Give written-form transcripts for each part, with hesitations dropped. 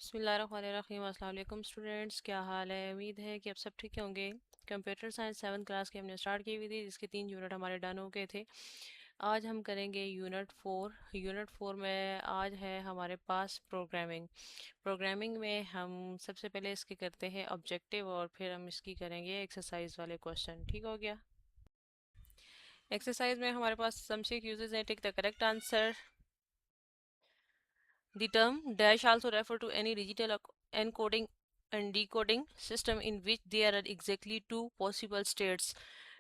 बिस्मिल्लाहिर्रहमानिर्रहीम। अस्सलाम वालेकुम स्टूडेंट्स, क्या हाल है? उम्मीद है कि आप सब ठीक होंगे। कंप्यूटर साइंस 7th क्लास की हमने स्टार्ट की हुई थी, जिसके 3 यूनिट हमारे डन हो गए थे। आज हम करेंगे यूनिट 4। यूनिट 4 में आज है हमारे पास प्रोग्रामिंग। प्रोग्रामिंग में हम सबसे पहले इसके करते हैं ऑब्जेक्टिव और फिर हम इसकी करेंगे एक्सरसाइज वाले क्वेश्चन। ठीक हो गया? एक्सरसाइज में हमारे पास समशिक यूजेस हैं। Tick the correct answer. The term dash also refer to any digital encoding and decoding system in which there are exactly two possible states.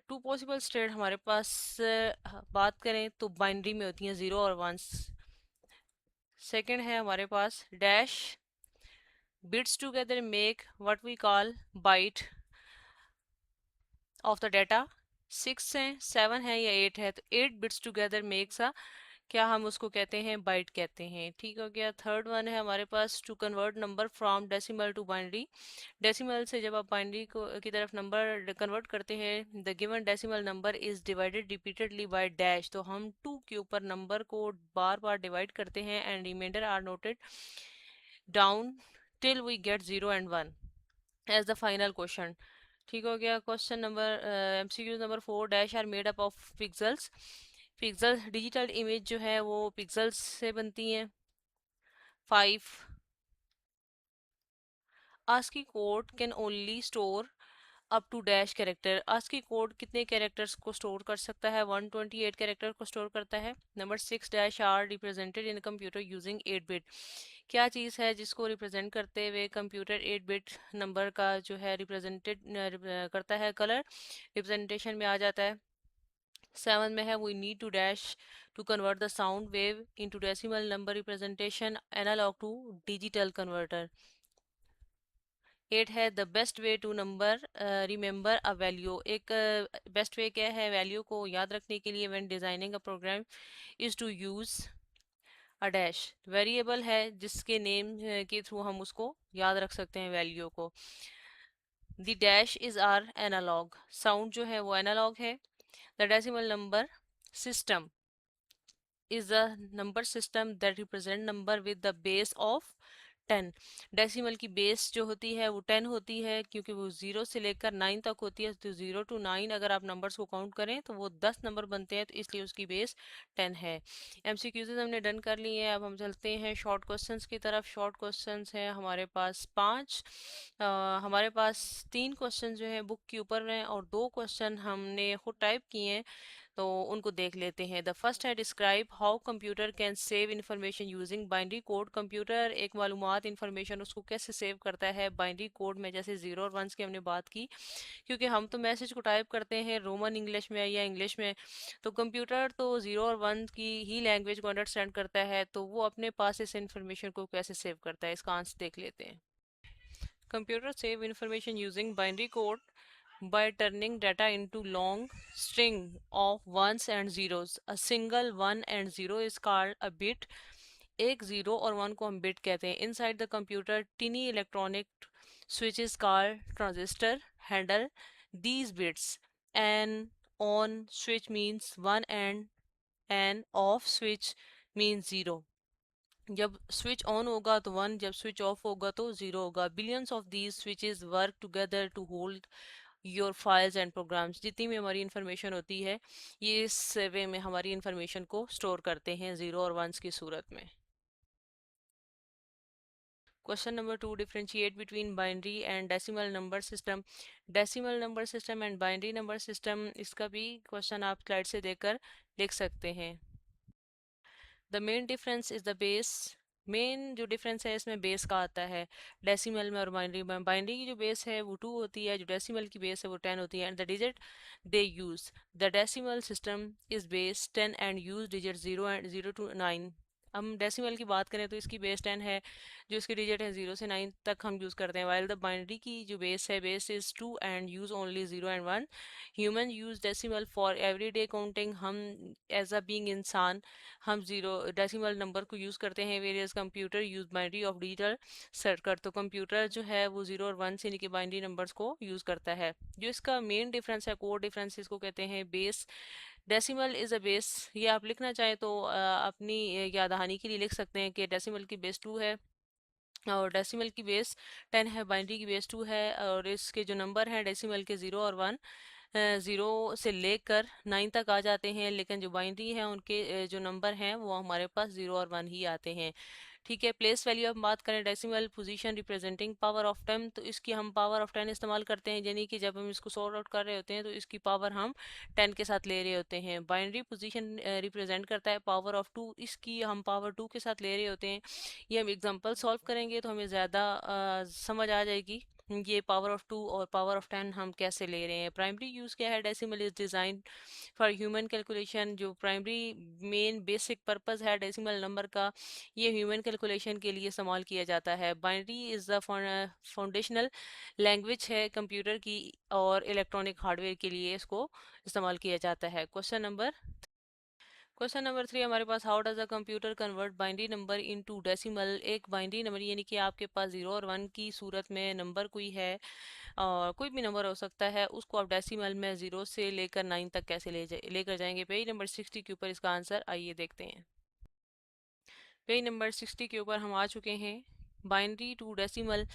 Two possible state हमारे पास बात करें तो बाइनरी में होती हैं 0 और 1। सेकंड है हमारे पास dash bits together make what we call byte of the data. 6 है, 7 है या 8 है, तो 8 बिट्स टुगेदर मेक्स अ, क्या हम उसको कहते हैं? बाइट कहते हैं। ठीक हो गया। थर्ड वन है हमारे पास to convert number from decimal to binary. Decimal से जब आप बाइनरी को की तरफ नंबर कन्वर्ट करते हैं, the given decimal number is divided repeatedly by dash, तो हम 2 के ऊपर नंबर को बार बार डिवाइड करते हैं and remainder are noted down till we get 0 and 1 as the final question. ठीक हो गया। Question number MCQ number 4 dash are made up of pixels. Pixel digital image जो है वो पिक्सल्स से बनती हैं। 5 ASCII code can only store up to dash character. ASCII code कितने कैरेक्टर्स को स्टोर कर सकता है? 128 कैरेक्टर को स्टोर करता है। Number 6 dash are represented in computer using 8 bit. क्या चीज़ है जिसको रिप्रेजेंट करते हुए कंप्यूटर 8 बिट नंबर का जो है रिप्रेजेंटेड करता है? कलर रिप्रेजेंटेशन में आ जाता है। 7 में है we need to dash to convert the sound wave into decimal number representation analog to digital converter. 8 है the best way to number remember a value. एक बेस्ट वे क्या है वैल्यू को याद रखने के लिए? When designing a program is to use a dash. Variable है जिसके नेम के थ्रू हम उसको याद रख सकते हैं वैल्यू को। The dash is are analog. Sound जो है वो एनालॉग है। The decimal number system is the number system that represent number with the base of 10। Decimal की बेस जो होती है वो 10 होती है, क्योंकि वो 0 से लेकर 9 तक होती है। तो 0 to 9 अगर आप नंबर्स को काउंट करें तो वो 10 नंबर बनते हैं, तो इसलिए उसकी बेस 10 है। एमसीक्यूज हमने डन कर लिए हैं। अब हम चलते हैं शॉर्ट क्वेश्चंस की तरफ। शॉर्ट क्वेश्चंस हैं हमारे पास 5। हमारे पास 3 क्वेश्चन जो है बुक के ऊपर हैं और 2 क्वेश्चन हमने खुद टाइप किए हैं, तो उनको देख लेते हैं। द फर्स्ट है describe how computer can save information using binary code. Computer एक मालूमात इंफॉर्मेशन उसको कैसे सेव करता है बाइनरी कोड में? जैसे 0 और 1 की हमने बात की, क्योंकि हम तो मैसेज को टाइप करते हैं रोमन इंग्लिश में या इंग्लिश में, तो कंप्यूटर तो 0 और 1 की ही लैंग्वेज को अंडरस्टैंड करता है, तो वो अपने पास इस इंफॉर्मेशन को कैसे सेव करता है? इसका आंसर देख लेते हैं। Computer save information using binary code by turning data into long string of ones and zeros. A single one and zero is called a bit. एक जीरो और वन को हम बिट कहते हैं। Inside the computer टिनी electronic switches called transistor handle these bits. An on switch means one and an off switch means zero. जब switch on होगा तो one, जब स्विच ऑफ होगा तो जीरो होगा। Billions of these switches work together to hold your files and programs. जितनी भी हमारी इंफॉर्मेशन होती है ये इस वे में हमारी इंफॉर्मेशन को स्टोर करते हैं जीरो और वंस की सूरत में। Question number 2 differentiate between binary and decimal number system. Decimal number system and binary number system, इसका भी क्वेश्चन आप स्लाइड से देखकर लिख सकते हैं। The main difference is the base. Main जो डिफरेंस है इसमें बेस का आता है डेसिमल में और बाइनरी में। बाइनरी की जो बेस है वो 2 होती है, जो डेसिमल की बेस है वो 10 होती है। And the digit they use the decimal system is base 10 and use digit 0 and 0 to 9। हम डेसिमल की बात करें तो इसकी बेस 10 है, जो इसकी डिजिट है 0 से 9 तक हम यूज़ करते हैं। वाइल द बाइनरी की जो बेस है, base is 2 and use only 0 and 1। Human use decimal for everyday counting. हम एज अ बीइंग इंसान हम जीरो डेसिमल नंबर को यूज़ करते हैं। Various computer use binary of digital circuit. तो कंप्यूटर जो है वो 0 और 1 से लेके बाइनरी नंबर्स को यूज़ करता है। जो इसका मेन डिफरेंस है, कोर डिफरेंस, इसको कहते हैं base. Decimal is a base. ये आप लिखना चाहें तो अपनी याद दहानी के लिए लिख सकते हैं कि डेसिमल की बेस 2 है और डेसिमल की बेस 10 है, बाइनरी की बेस 2 है, और इसके जो नंबर हैं डेसिमल के 0 और 1, 0 से लेकर 9 तक आ जाते हैं, लेकिन जो बाइनरी है उनके जो नंबर हैं वो हमारे पास 0 और 1 ही आते हैं। ठीक है, प्लेस वैल्यू अब बात करें, decimal position representing power of 10, तो इसकी हम पावर ऑफ 10 इस्तेमाल करते हैं, यानी कि जब हम इसको सॉर्ट आउट कर रहे होते हैं तो इसकी पावर हम 10 के साथ ले रहे होते हैं। बाइनरी पोजीशन रिप्रेजेंट करता है पावर ऑफ 2, इसकी हम पावर 2 के साथ ले रहे होते हैं। ये हम एग्जांपल सॉल्व करेंगे तो हमें ज़्यादा समझ आ जाएगी ये पावर ऑफ 2 और पावर ऑफ 10 हम कैसे ले रहे हैं। प्राइमरी यूज़ क्या है, decimal is design for human calculation. जो प्राइमरी मेन बेसिक पर्पस है डेसिमल नंबर का, ये ह्यूमन कैलकुलेशन के लिए इस्तेमाल किया जाता है। Binary is the foundational language है कंप्यूटर की, और इलेक्ट्रॉनिक हार्डवेयर के लिए इसको इस्तेमाल किया जाता है। क्वेश्चन नंबर 3 हमारे पास, how does a computer convert binary number into decimal. एक बाइनरी नंबर यानी कि आपके पास 0 और 1 की सूरत में नंबर कोई है, और कोई भी नंबर हो सकता है, उसको आप डेसिमल में 0 से लेकर 9 तक कैसे लेकर जाएंगे। पेज नंबर 60 के ऊपर इसका आंसर आइए देखते हैं। पेज नंबर 60 के ऊपर हम आ चुके हैं। Binary to decimal,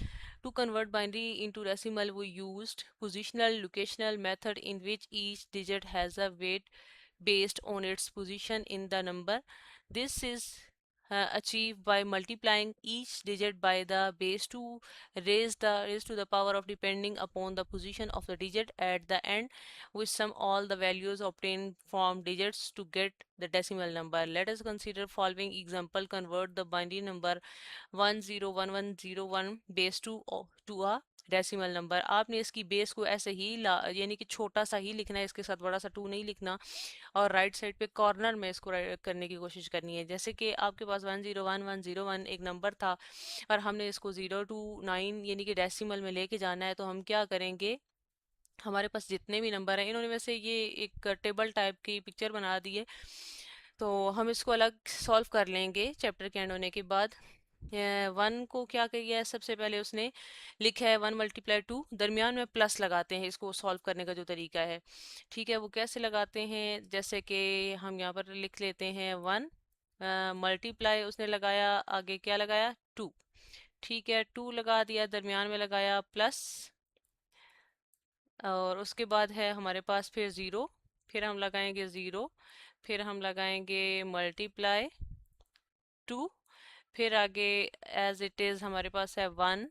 to convert binary into decimal, we used positional locational method in which each digit has a weight based on its position in the number. This is achieved by multiplying each digit by the base to raise to the power of, depending upon the position of the digit at the end. We sum all the values obtained from digits to get the decimal number. Let us consider following example. Convert the binary number 101101 base to a decimal number. आपने इसकी base को ऐसे ही यानी कि छोटा सा ही लिखना है, इसके साथ बड़ा सा 2 नहीं लिखना, और राइट साइड पे कॉर्नर में इसको करने की कोशिश करनी है। जैसे कि आपके पास 101101 एक नंबर था, और हमने इसको 0 to 9 यानी कि डेसिमल में लेके जाना है, तो हम क्या करेंगे, हमारे पास जितने भी नंबर हैं, इन्होंने वैसे ये एक टेबल टाइप की पिक्चर बना दी है, तो हम इसको अलग सॉल्व कर लेंगे चैप्टर के एंड होने के बाद। 1 को क्या किया है, सबसे पहले उसने लिखा है 1 × 2, दरमियान में प्लस लगाते हैं इसको सॉल्व करने का जो तरीका है। ठीक है, वो कैसे लगाते हैं, जैसे कि हम यहाँ पर लिख लेते हैं 1 मल्टीप्लाई, उसने लगाया, आगे क्या लगाया, 2। ठीक है, 2 लगा दिया, दरमियान में लगाया प्लस, और उसके बाद है हमारे पास फिर 0, फिर हम लगाएंगे 0, फिर हम लगाएंगे मल्टीप्लाई 2, फिर आगे एज इट इज़ हमारे पास है 1,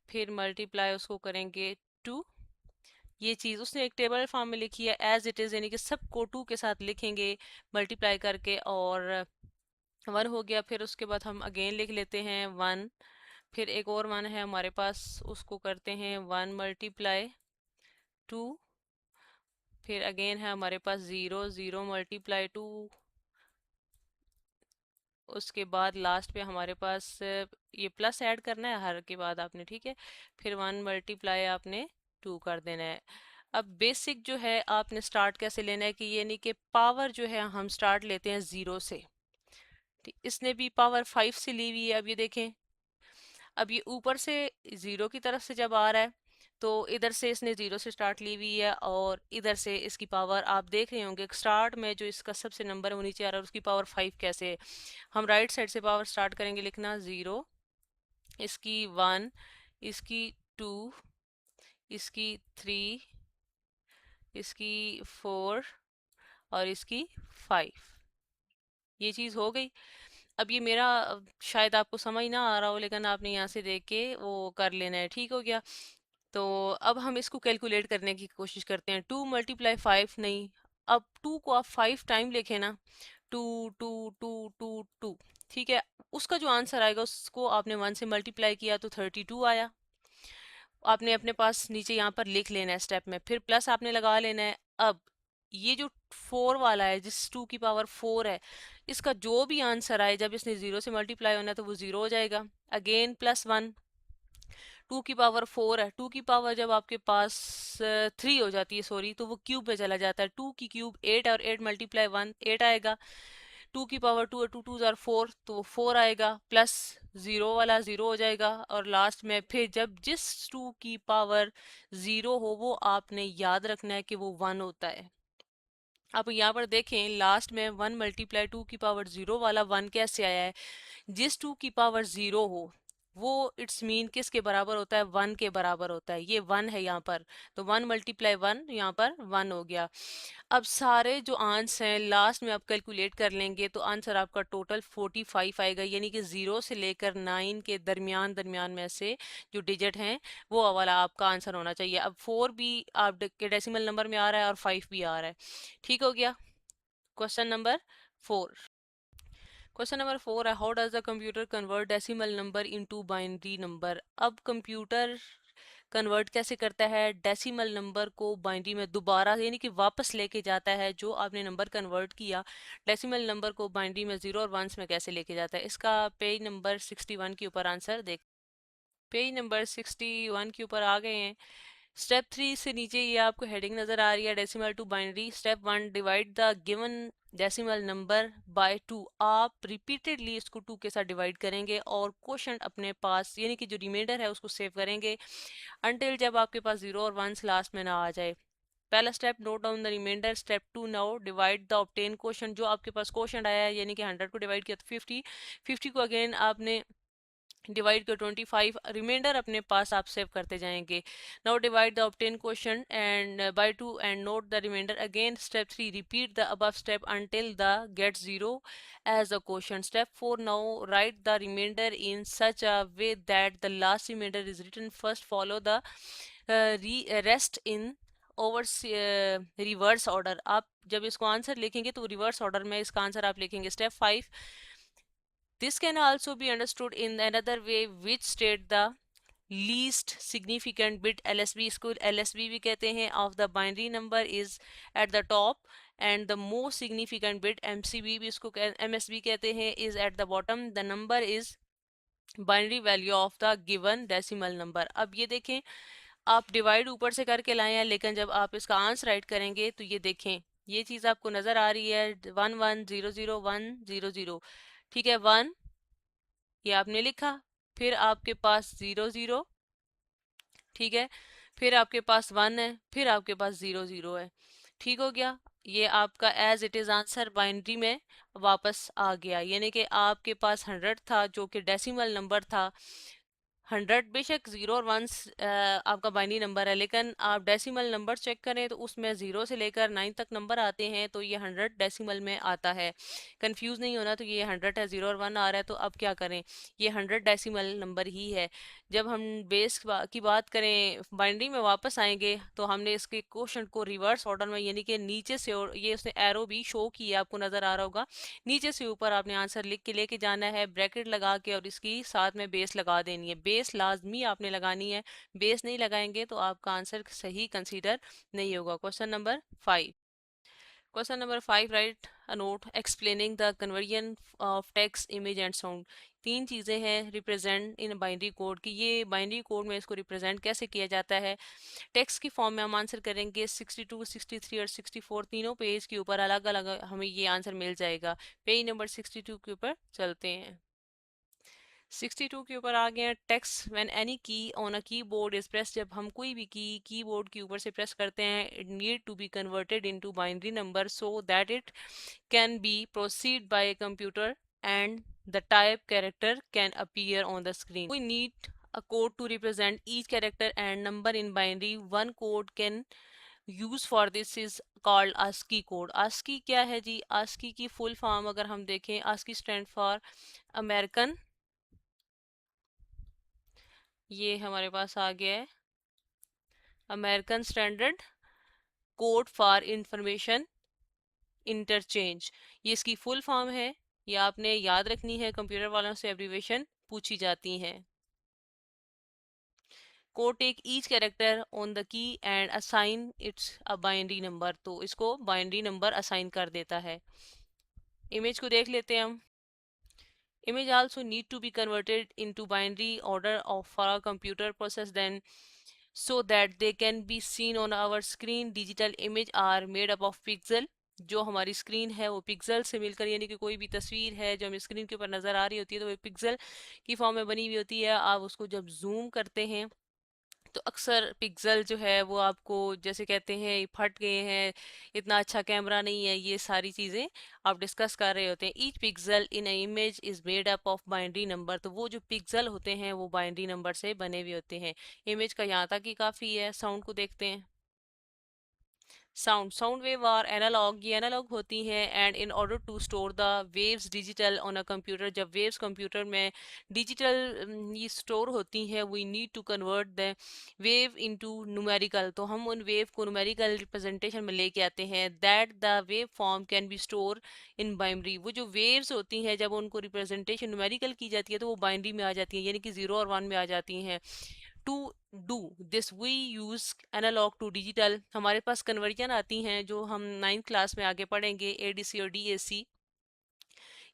फिर मल्टीप्लाई उसको करेंगे 2। ये चीज़ उसने एक टेबल फॉर्म में लिखी है एज इट इज़, यानी कि सबको 2 के साथ लिखेंगे मल्टीप्लाई करके, और 1 हो गया। फिर उसके बाद हम अगेन लिख लेते हैं 1, फिर एक और 1 है हमारे पास, उसको करते हैं 1 × 2, फिर अगेन है हमारे पास 0, 0 × 2, उसके बाद लास्ट पे हमारे पास ये प्लस ऐड करना है हर के बाद आपने, ठीक है, फिर 1 × आपने 2 कर देना है। अब बेसिक जो है आपने स्टार्ट कैसे लेना है, कि ये नहीं कि पावर जो है हम स्टार्ट लेते हैं 0 से, ठीक, इसने भी पावर 5 से ली हुई है। अब ये देखें, अब ये ऊपर से 0 की तरफ से जब आ रहा है, तो इधर से इसने 0 से स्टार्ट ली हुई है, और इधर से इसकी पावर आप देख रहे होंगे स्टार्ट में जो इसका सबसे नंबर है वो नीचे आ रहा है, उसकी पावर 5 कैसे है। हम राइट साइड से पावर स्टार्ट करेंगे लिखना, 0, इसकी 1, इसकी 2, इसकी 3, इसकी 4, और इसकी 5। ये चीज़ हो गई। अब ये मेरा शायद आपको समझ ना आ रहा हो, लेकिन आपने यहाँ से देख के वो कर लेना है, ठीक हो गया। तो अब हम इसको कैलकुलेट करने की कोशिश करते हैं। 2 × 5 नहीं, अब 2 को आप 5 टाइम लिखें ना, 2 2 2 2 2, ठीक है, उसका जो आंसर आएगा उसको आपने 1 से मल्टीप्लाई किया तो 32 आया। आपने अपने पास नीचे यहाँ पर लिख लेना है स्टेप में, फिर प्लस आपने लगा लेना है। अब ये जो 4 वाला है, जिस 2 की पावर 4 है, इसका जो भी आंसर आए, जब इसने 0 से मल्टीप्लाई होना है तो वो 0 हो जाएगा। अगेन +1, 2 की पावर 4 है, 2 की पावर जब आपके पास 3 हो जाती है, सॉरी, तो वो क्यूब में चला जाता है। 2 की क्यूब 8, और 8 × 1 8 आएगा। 2 की पावर 2 है, 2 2 ज़ार 4, तो वो 4 आएगा, प्लस 0 वाला 0 हो जाएगा, और लास्ट में फिर जब जिस 2 की पावर 0 हो, वो आपने याद रखना है कि वो 1 होता है। अब यहाँ पर देखें लास्ट में 1 × 2 की पावर 0 वाला 1 कैसे आया है, जिस 2 की पावर 0 हो वो इट्स मीन किसके बराबर होता है, 1 के बराबर होता है। ये 1 है यहाँ पर, तो 1 मल्टीप्लाई 1 यहाँ पर 1 हो गया। अब सारे जो आंसर हैं लास्ट में आप कैलकुलेट कर लेंगे तो आंसर आपका टोटल 45 आएगा, यानी कि 0 से लेकर 9 के दरमियान दरमियान में से जो डिजिट हैं वो वाला आपका आंसर होना चाहिए। अब 4 भी आपके डेसिमल नंबर में आ रहा है और 5 भी आ रहा है। ठीक हो गया। Question number 4। क्वेश्चन नंबर 4 है, how does the computer convert decimal number into binary number. अब कंप्यूटर कन्वर्ट कैसे करता है डेसिमल नंबर को बाइनरी में, दोबारा यानी कि वापस लेके जाता है जो आपने नंबर कन्वर्ट किया डेसिमल नंबर को बाइनरी में, जीरो और वंस में कैसे लेके जाता है। इसका पेज नंबर 61 के ऊपर आंसर देख, पेज नंबर 61 के ऊपर आ गए हैं। स्टेप 3 से नीचे ये आपको हेडिंग नजर आ रही है, decimal to binary. Step 1, divide the given decimal number by 2। आप रिपीटेडली इसको 2 के साथ डिवाइड करेंगे और क्वोशंट अपने पास यानी कि जो रिमाइंडर है उसको सेव करेंगे अनटिल जब आपके पास जीरो और वंस लास्ट में ना आ जाए। पहला step, note down the remainder. Step 2, now divide the obtain quotient. जो आपके पास क्वोशंट आया है यानी कि 100 को डिवाइड किया तो 50 को अगेन आपने डिवाइड कर 25, रिमाइंडर अपने पास आप सेव करते जाएंगे। Now divide the obtain quotient and by 2 and note the remainder again. Step 3, repeat the above step until the gets 0 as a quotient. Step 4, now write the remainder in such a way that the last remainder is written first. Follow the rest in over reverse order. आप जब इसको answer लिखेंगे तो reverse order में इसका answer आप लिखेंगे। Step 5, this can also be understood in another way which state the least significant bit LSB, इसको LSB भी कहते हैं, of the binary number is at the top and the most significant bit MCB भी इसको MSB कहते हैं is at the bottom. The number is binary value of the given decimal number. अब ये देखें आप डिवाइड ऊपर से करके लाए हैं लेकिन जब आप इसका आंसर राइट करेंगे तो ये देखें ये चीज़ आपको नज़र आ रही है 1100 100। ठीक है, 1 ये आपने लिखा, फिर आपके पास 00, ठीक है, फिर आपके पास 1 है, फिर आपके पास 00 है। ठीक हो गया, ये आपका as it is answer binary में वापस आ गया, यानी कि आपके पास 100 था जो कि डेसिमल नंबर था। 100 बेशक जीरो और वंस आपका बाइनरी नंबर है, लेकिन आप डेसिमल नंबर चेक करें तो उसमें जीरो से लेकर 9 तक नंबर आते हैं, तो ये 100 डेसिमल में आता है। कंफ्यूज नहीं होना, तो ये 100 है, जीरो और 1 आ रहा है, तो अब क्या करें, ये 100 डेसिमल नंबर ही है। जब हम बेस की बात करें बाइनरी में वापस आएंगे तो हमने इसके क्वेश्चन को रिवर्स ऑर्डर में यानी कि नीचे से, और ये उसने एरो भी शो किया आपको नजर आ रहा होगा, नीचे से ऊपर आपने आंसर लिख के लेके जाना है ब्रैकेट लगा के, और इसकी साथ में बेस लगा देनी है। बेस लाजमी आपने लगानी है, बेस नहीं लगाएंगे तो आपका आंसर सही कंसीडर नहीं होगा। Question number 5। Question number 5, right a note explaining the conversion of text image and sound. तीन चीज़ें हैं रिप्रेजेंट इन बाइनरी कोड की, ये बाइनरी कोड में इसको रिप्रेजेंट कैसे किया जाता है। टेक्स्ट की फॉर्म में हम आंसर करेंगे 62, 63 और 64, तीनों पेज के ऊपर अलग अलग हमें ये आंसर मिल जाएगा। पेज नंबर 62 के ऊपर चलते हैं। 62 के ऊपर आ गए हैं, टेक्स्ट व्हेन एनी की on a keyboard is press. जब हम कोई भी की कीबोर्ड के ऊपर से प्रेस करते हैं, it need to be converted into binary number so that it can be proceed by a computer and the type character can appear on the screen. We need a code to represent each character and number in binary. One code can use for this is called ASCII code. ASCII क्या है जी, ASCII की full form अगर हम देखें, ASCII stand for American, ये हमारे पास आ गया है American standard code for information interchange, ये इसकी फुल फॉर्म है, ये आपने याद रखनी है, कंप्यूटर वालों से एब्रीवेशन पूछी जाती हैं। Code take each character on the key and assign its a binary number, तो इसको बाइनरी नंबर असाइन कर देता है। इमेज को देख लेते हैं हम। Image also need to be converted into binary order of for our computer process then so that they can be seen on our screen. Digital image are made up of pixel, जो हमारी screen है वो pixel से मिलकर, यानी कि कोई भी तस्वीर है जो हमें स्क्रीन के ऊपर नज़र आ रही होती है तो वो पिक्सल की फॉर्म में बनी हुई होती है। आप उसको जब जूम करते हैं तो अक्सर पिक्सल जो है वो आपको जैसे कहते हैं फट गए हैं, इतना अच्छा कैमरा नहीं है, ये सारी चीज़ें आप डिस्कस कर रहे होते हैं। Each pixel in a image is made up of binary number, तो वो जो पिक्सल होते हैं वो बाइनरी नंबर से बने हुए होते हैं। इमेज का यहाँ तक ही काफ़ी है। साउंड को देखते हैं। साउंड वेव आर एनालॉग, ये एनालॉग होती हैं। And in order to store the waves digital on a computer, जब वेव्स कंप्यूटर में डिजिटल ये स्टोर होती हैं, we need to convert the wave into numerical, तो हम उन वेव को न्यूमेरिकल रिप्रेजेंटेशन में लेके आते हैं। That the wave form can be store in binary, वो जो वेव्स होती हैं जब उनको रिप्रेजेंटेशन न्यूमेरिकल की जाती है तो वो बाइनरी में आ जाती है, यानी कि 0 और 1 में आ जाती हैं। To do this we use analog to digital, हमारे पास कन्वर्जन आती हैं जो हम 9th क्लास में आगे पढ़ेंगे, एडीसी और डीएसी।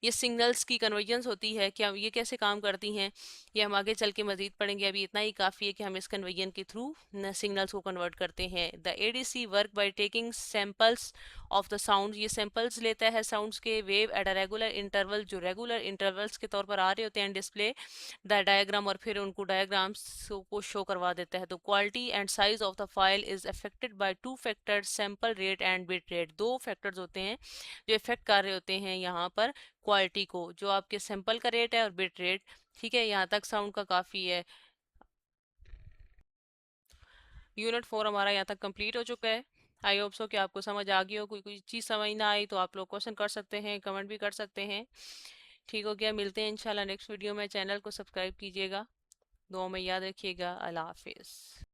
ये सिग्नल्स की कन्वर्जेंस होती है, क्या ये कैसे काम करती हैं ये हम आगे चल के मजीद पढ़ेंगे। अभी इतना ही काफ़ी है कि हम इस कन्वर्जन के थ्रू सिग्नल्स को कन्वर्ट करते हैं। The ADC work by taking samples of the sound, ये सैंपल्स लेता है साउंड्स के wave at a regular interval, जो रेगुलर इंटरवल्स के तौर पर आ रहे होते हैं डिस्प्ले द डायग्राम, और फिर उनको डायग्राम्स को शो करवा देता है। तो quality and size of the file is affected by two factors, sample rate and bit rate, दो फैक्टर्स होते हैं जो इफेक्ट कर रहे होते हैं यहाँ पर क्वालिटी को, जो आपके सैंपल का रेट है और बिट रेट। ठीक है, यहाँ तक साउंड का काफ़ी है। यूनिट 4 हमारा यहाँ तक कंप्लीट हो चुका है। आई होप सो कि आपको समझ आ गई हो। कोई कोई चीज़ समझ ना आई तो आप लोग क्वेश्चन कर सकते हैं, कमेंट भी कर सकते हैं। ठीक हो गया, मिलते हैं इंशाल्लाह नेक्स्ट वीडियो में। चैनल को सब्सक्राइब कीजिएगा, दुआ में याद रखिएगा। अल्लाह हाफिज़।